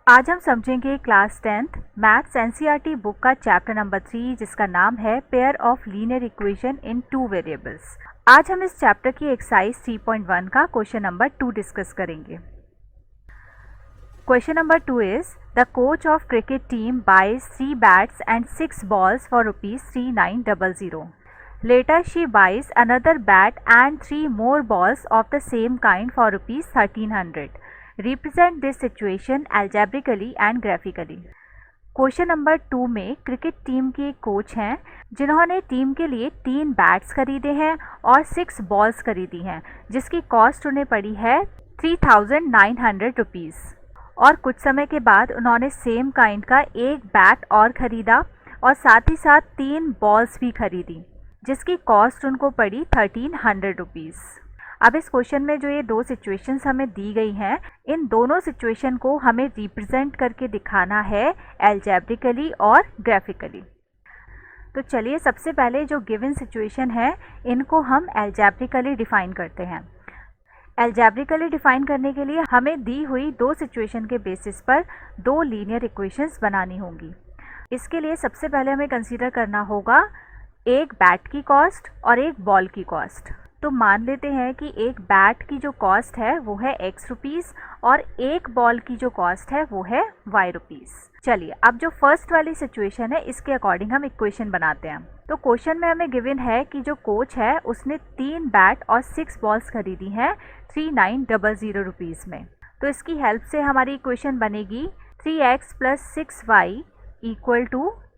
आज हम समझेंगे class 10th maths NCERT book का चैप्टर नंबर 3 जिसका नाम है pair of linear equation in two variables. आज हम इस चैप्टर की एक्सरसाइज 3.1 का क्वेश्चन नंबर 2 डिस्कस करेंगे। Question number 2 is the coach of cricket team buys 3 bats and 6 balls for ₹3900. Later she buys another bat and 3 more balls of the same kind for ₹1300. Represent this situation algebraically and graphically. Question number 2 में cricket team की एक coach हैं जिन्होंने team के लिए 3 bats खरीदे हैं और 6 बॉल्स खरीदी हैं जिसकी कॉस्ट उन्हें पड़ी है ₹3900 और कुछ समय के बाद उन्होंने सेम काइंड का एक बैट और ख़रीदा और साथ ही साथ 3 बॉल्स भी खरीदी जिसकी कॉस्ट उनको पड़ी ₹1300। अब इस क्वेश्चन में जो ये 2 सिचुएशंस हमें दी गई हैं, इन दोनों सिचुएशन को हमें रिप्रेजेंट करके दिखाना है एल्जेब्रिकली और ग्राफिकली। तो चलिए सबसे पहले जो गिवन सिचुएशन है इनको हम एल्जेब्रिकली डिफाइन करते हैं। एल्जेब्रिकली डिफाइन करने के लिए हमें दी हुई 2 सिचुएशन के बेसिस पर 2 लीनियर इक्वेशंस बनानी होंगी। इसके लिए सबसे पहले हमें कंसीडर करना होगा एक बैट की कॉस्ट और एक बॉल की कॉस्ट। तो मान लेते हैं कि एक बैट की जो कॉस्ट है वो है ₹X और एक बॉल की जो कॉस्ट है वो है ₹Y। चलिए अब जो फर्स्ट वाली सिचुएशन है इसके अकॉर्डिंग हम इक्वेशन बनाते हैं। तो क्वेश्चन में हमें गिवन है कि जो कोच है उसने 3 बैट और 6 बॉल्स खरीदी हैं ₹3900 में। तो इसकी हेल्प से हमारी इक्वेशन बनेगी 3x + 6y =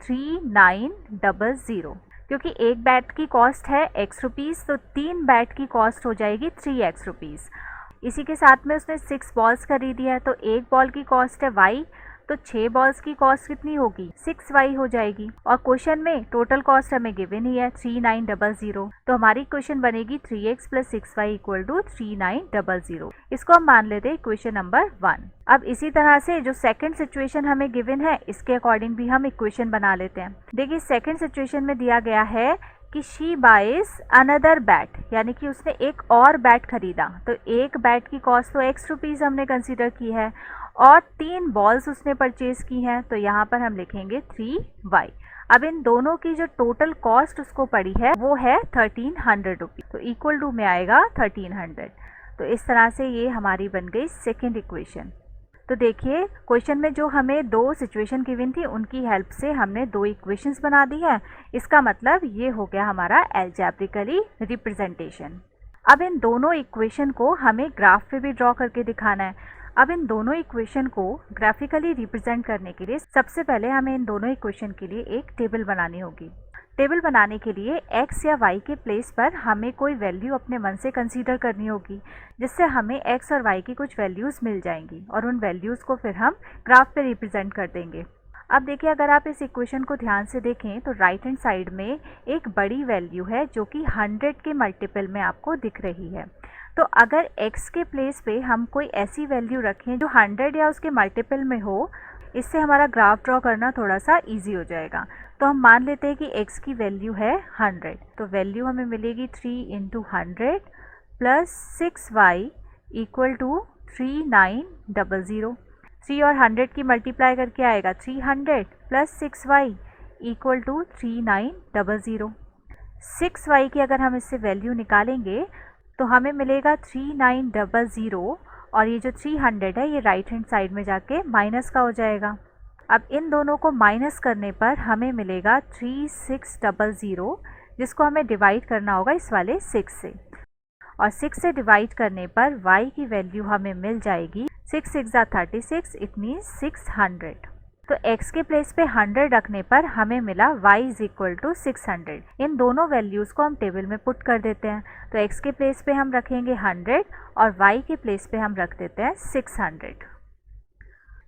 3900। क्योंकि एक बैट की कॉस्ट है ₹X तो 3 बैट की कॉस्ट हो जाएगी ₹3x। इसी के साथ में उसने 6 बॉल्स खरीदी है तो एक बॉल की कॉस्ट है Y, तो 6 बॉल्स की कॉस्ट कितनी होगी 6y हो जाएगी। और क्वेश्चन में टोटल कॉस्ट हमें गिवन ही है 3900, तो हमारी इक्वेशन बनेगी 3x + 6y = 3900। इसको हम मान लेते हैं इक्वेशन नंबर 1। अब इसी तरह से जो सेकंड सिचुएशन हमें गिवन है इसके अकॉर्डिंग भी हम इक्वेशन बना लेते हैं। देखिए सेकंड सिचुएशन में दिया गया है कि शी बाइज अनदर बैट, यानी कि उसने एक और बैट खरीदा। तो एक बैट की कॉस्ट तो ₹X हमने कंसीडर की है और 3 बॉल्स उसने परचेज की हैं, तो यहाँ पर हम लिखेंगे 3y। अब इन दोनों की जो टोटल कॉस्ट उसको पड़ी है वो है ₹1300, तो इक्वल टू में आएगा 1300। तो इस तरह से ये हमारी बन गई सेकेंड इक्वेशन। तो देखिए क्वेश्चन में जो हमें 2 सिचुएशन गिवन थी उनकी हेल्प से हमने 2 इक्वेशंस बना दी हैं। इसका मतलब ये हो गया हमारा एल्जेब्रिकली रिप्रेजेंटेशन। अब इन दोनों इक्वेशन को हमें ग्राफ पे भी ड्रॉ करके दिखाना है। अब इन दोनों इक्वेशन को ग्राफिकली रिप्रेजेंट करने के लिए सबसे पहले हमें इन दोनों इक्वेशन के लिए एक टेबल बनानी होगी। टेबल बनाने के लिए x या y के प्लेस पर हमें कोई वैल्यू अपने मन से कंसीडर करनी होगी जिससे हमें x और y की कुछ वैल्यूज़ मिल जाएंगी और उन वैल्यूज़ को फिर हम ग्राफ पे रिप्रेजेंट कर देंगे। अब देखिए अगर आप इस इक्वेशन को ध्यान से देखें तो राइट हैंड साइड में एक बड़ी वैल्यू है जो कि 100 के मल्टीपल में आपको दिख रही है। तो अगर x के प्लेस पे हम कोई ऐसी वैल्यू रखें जो 100 या उसके मल्टीपल में हो, इससे हमारा ग्राफ ड्रॉ करना थोड़ा सा इजी हो जाएगा। तो हम मान लेते हैं कि x की वैल्यू है 100, तो वैल्यू हमें मिलेगी 3 × 100 + 6y = 3900। 3 और 100 की मल्टीप्लाई करके आएगा 300 + 6y = 3900। 6y की अगर हम इससे वैल्यू निकालेंगे तो हमें मिलेगा 3900 और ये जो 300 है ये राइट हैंड साइड में जाके माइनस का हो जाएगा। अब इन दोनों को माइनस करने पर हमें मिलेगा 3600 जिसको हमें डिवाइड करना होगा इस वाले 6 से, और 6 से डिवाइड करने पर y की वैल्यू हमें मिल जाएगी 6 × 6 = 36, इट मीन्स 600। तो x के प्लेस पे 100 रखने पर हमें मिला y = 600। इन दोनों वैल्यूज़ को हम टेबल में पुट कर देते हैं। तो x के प्लेस पे हम रखेंगे 100 और y के प्लेस पे हम रख देते हैं 600।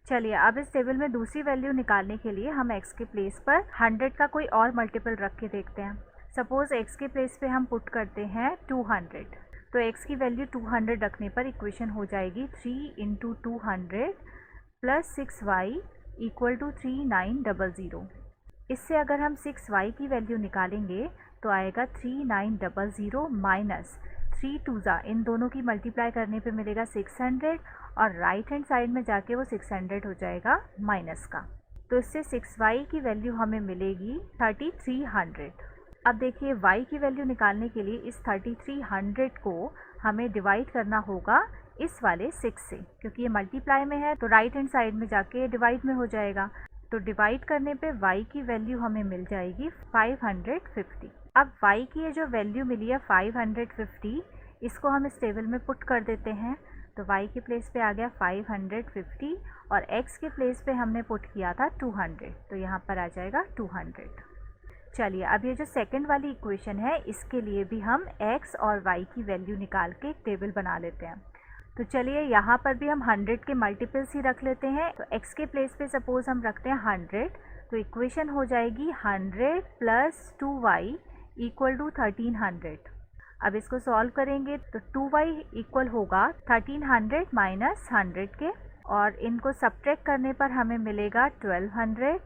चलिए अब इस टेबल में दूसरी वैल्यू निकालने के लिए हम x के प्लेस पर 100 का कोई और मल्टीपल रख के देखते हैं। सपोज़ x के प्लेस पे हम पुट करते हैं 200, तो x की वैल्यू 200 रखने पर इक्वेशन हो जाएगी 3 × 200 + 6y = 3900। इससे अगर हम 6y की वैल्यू निकालेंगे तो आएगा 3900 - 3 2 इन दोनों की मल्टीप्लाई करने पे मिलेगा 600 और राइट हैंड साइड में जाके वो 600 हो जाएगा माइनस का। तो इससे 6y की वैल्यू हमें मिलेगी 3300। अब देखिए y की वैल्यू निकालने के लिए इस 3300 को हमें डिवाइड करना होगा इस वाले 6 से, क्योंकि ये मल्टीप्लाई में है तो राइट हैंड साइड में जाके डिवाइड में हो जाएगा। तो डिवाइड करने पे y की वैल्यू हमें मिल जाएगी 550। अब y की ये जो वैल्यू मिली है 550, इसको हम इस टेबल में पुट कर देते हैं। तो y के प्लेस पे आ गया 550 और x के प्लेस पे हमने पुट किया था 200, तो यहाँ पर आ जाएगा 200। चलिए अब ये जो सेकंड वाली इक्वेशन है इसके लिए भी हम x और y की वैल्यू निकाल के एक टेबल बना लेते हैं। तो चलिए यहाँ पर भी हम 100 के मल्टीपल्स ही रख लेते हैं। तो x के प्लेस पे सपोज हम रखते हैं 100, तो इक्वेशन हो जाएगी 100 प्लस 2y इक्वल टू 1300। अब इसको सॉल्व करेंगे तो 2y इक्वल होगा 1300 माइनस 100 के, और इनको सब्ट्रैक्ट करने पर हमें मिलेगा 1200।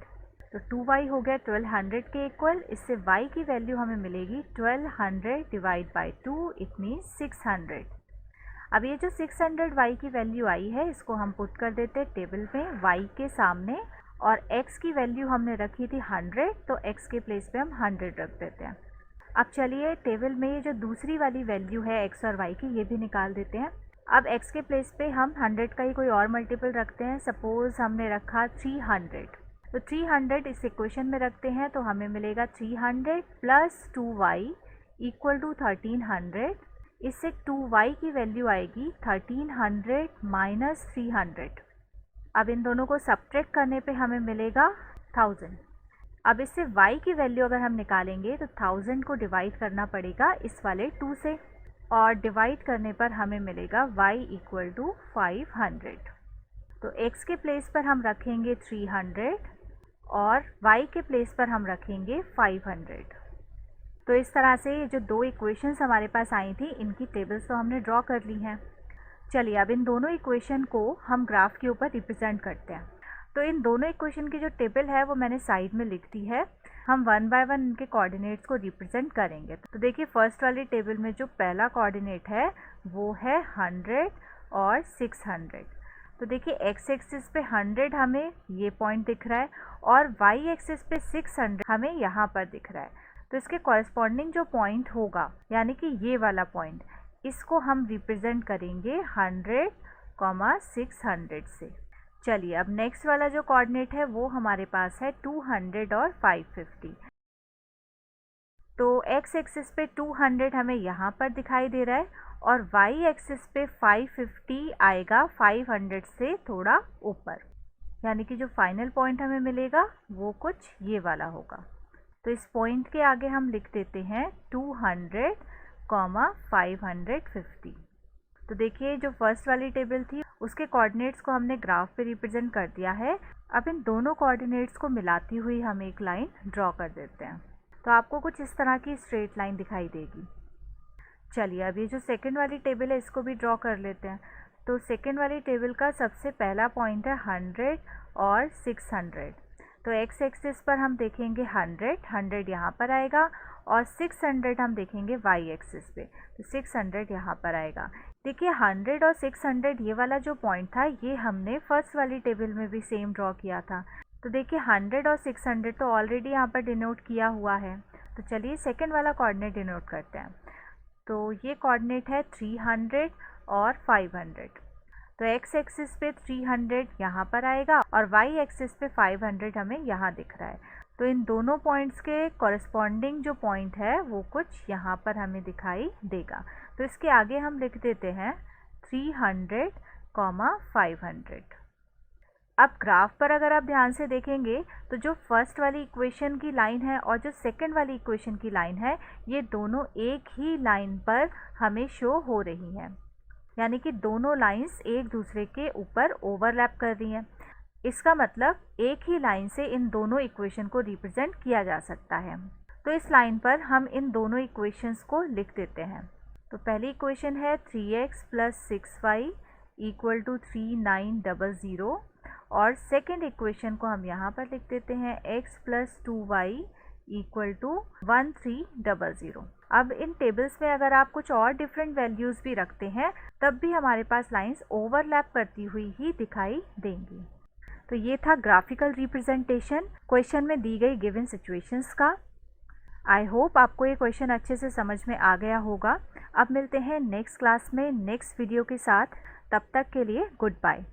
तो 2y हो गया 1200 के इक्वल। इससे y की वैल्यू हमें मिलेगी 1200 डिवाइड बाई 2, इट मीन्स 600। अब ये जो 600 y की वैल्यू आई है इसको हम पुट कर देते हैं टेबल में y के सामने, और x की वैल्यू हमने रखी थी 100, तो x के प्लेस पे हम 100 रख देते हैं। अब चलिए टेबल में ये जो दूसरी वाली वैल्यू है x और y की, ये भी निकाल देते हैं। अब x के प्लेस पे हम 100 का ही कोई और मल्टीपल रखते हैं। सपोज हमने रखा 300, तो 300 इस इक्वेशन में रखते हैं तो हमें मिलेगा 300 प्लस 2y इक्वल टू 1300। इससे 2y की वैल्यू आएगी 1300 माइनस 300। अब इन दोनों को सब्ट्रैक्ट करने पे हमें मिलेगा 1000। अब इससे y की वैल्यू अगर हम निकालेंगे तो 1000 को डिवाइड करना पड़ेगा इस वाले 2 से, और डिवाइड करने पर हमें मिलेगा y इक्वल टू 500। तो x के प्लेस पर हम रखेंगे 300 और y के प्लेस पर हम रखेंगे 500। तो इस तरह से ये जो दो इक्वेशंस हमारे पास आई थी इनकी टेबल्स तो हमने ड्रॉ कर ली हैं। चलिए अब इन दोनों इक्वेशन को हम ग्राफ के ऊपर रिप्रेजेंट करते हैं। तो इन दोनों इक्वेशन की जो टेबल है वो मैंने साइड में लिख दी है। हम 1 बाय 1 इनके कोऑर्डिनेट्स को रिप्रेजेंट करेंगे। तो देखिए फर्स्ट वाली टेबल में जो पहला कोऑर्डिनेट है वो है 100 और 600। तो देखिए x एक्सिस पे 100 हमें ये पॉइंट दिख रहा है और y एक्सिस पे 600 हमें यहाँ पर दिख रहा है। तो इसके कॉरेस्पॉन्डिंग जो पॉइंट होगा यानी कि ये वाला पॉइंट, इसको हम रिप्रेजेंट करेंगे 100, 600 से। चलिए अब नेक्स्ट वाला जो कोऑर्डिनेट है वो हमारे पास है 200 और 550। तो x एक्सिस पे 200 हमें यहाँ पर दिखाई दे रहा है और y एक्सिस पे 550 आएगा 500 से थोड़ा ऊपर, यानी कि जो फाइनल पॉइंट हमें मिलेगा वो कुछ ये वाला होगा। तो इस पॉइंट के आगे हम लिख देते हैं 200, 550। तो देखिए जो फर्स्ट वाली टेबल थी उसके कोऑर्डिनेट्स को हमने ग्राफ पे रिप्रेजेंट कर दिया है। अब इन दोनों कोऑर्डिनेट्स को मिलाती हुई हम एक लाइन ड्रॉ कर देते हैं। तो आपको कुछ इस तरह की स्ट्रेट लाइन दिखाई देगी। चलिए अब ये जो सेकंड वाली टेबल है इसको भी ड्रॉ कर लेते हैं। तो सेकंड वाली टेबल का सबसे पहला पॉइंट है 100 और 600। तो x एक्सिस पर हम देखेंगे 100 यहाँ पर आएगा और 600 हम देखेंगे y एक्सिस पे, तो 600 यहाँ पर आएगा। देखिए 100 और 600 ये वाला जो पॉइंट था ये हमने फर्स्ट वाली टेबल में भी सेम ड्रॉ किया था। तो देखिए 100 और 600 तो ऑलरेडी यहाँ पर डिनोट किया हुआ है। तो चलिए सेकेंड वाला कोऑर्डिनेट डिनोट करते हैं। तो ये कोऑर्डिनेट है 300 और 500। तो x एक्सिस पे 300 यहाँ पर आएगा और y एक्सिस पे 500 हमें यहाँ दिख रहा है। तो इन दोनों पॉइंट्स के कॉरेस्पॉन्डिंग जो पॉइंट है वो कुछ यहाँ पर हमें दिखाई देगा। तो इसके आगे हम लिख देते हैं 300, 500। अब ग्राफ पर अगर आप ध्यान से देखेंगे तो जो फर्स्ट वाली इक्वेशन की लाइन है और जो सेकंड वाली इक्वेशन की लाइन है ये दोनों एक ही लाइन पर हमें शो हो रही हैं, यानी कि दोनों लाइंस एक दूसरे के ऊपर ओवरलैप कर रही हैं। इसका मतलब एक ही लाइन से इन दोनों इक्वेशन को रिप्रेजेंट किया जा सकता है। तो इस लाइन पर हम इन दोनों इक्वेशंस को लिख देते हैं। तो पहली इक्वेशन है 3x plus 6y equal to 3900 और सेकेंड इक्वेशन को हम यहाँ पर लिख देते हैं x plus 2y equal to 1300। अब इन टेबल्स में अगर आप कुछ और डिफरेंट वैल्यूज़ भी रखते हैं तब भी हमारे पास लाइंस ओवरलैप करती हुई ही दिखाई देंगी। तो ये था ग्राफिकल रिप्रेजेंटेशन क्वेश्चन में दी गई गिवन सिचुएशंस का। आई होप आपको ये क्वेश्चन अच्छे से समझ में आ गया होगा। अब मिलते हैं नेक्स्ट क्लास में नेक्स्ट वीडियो के साथ। तब तक के लिए गुड बाय।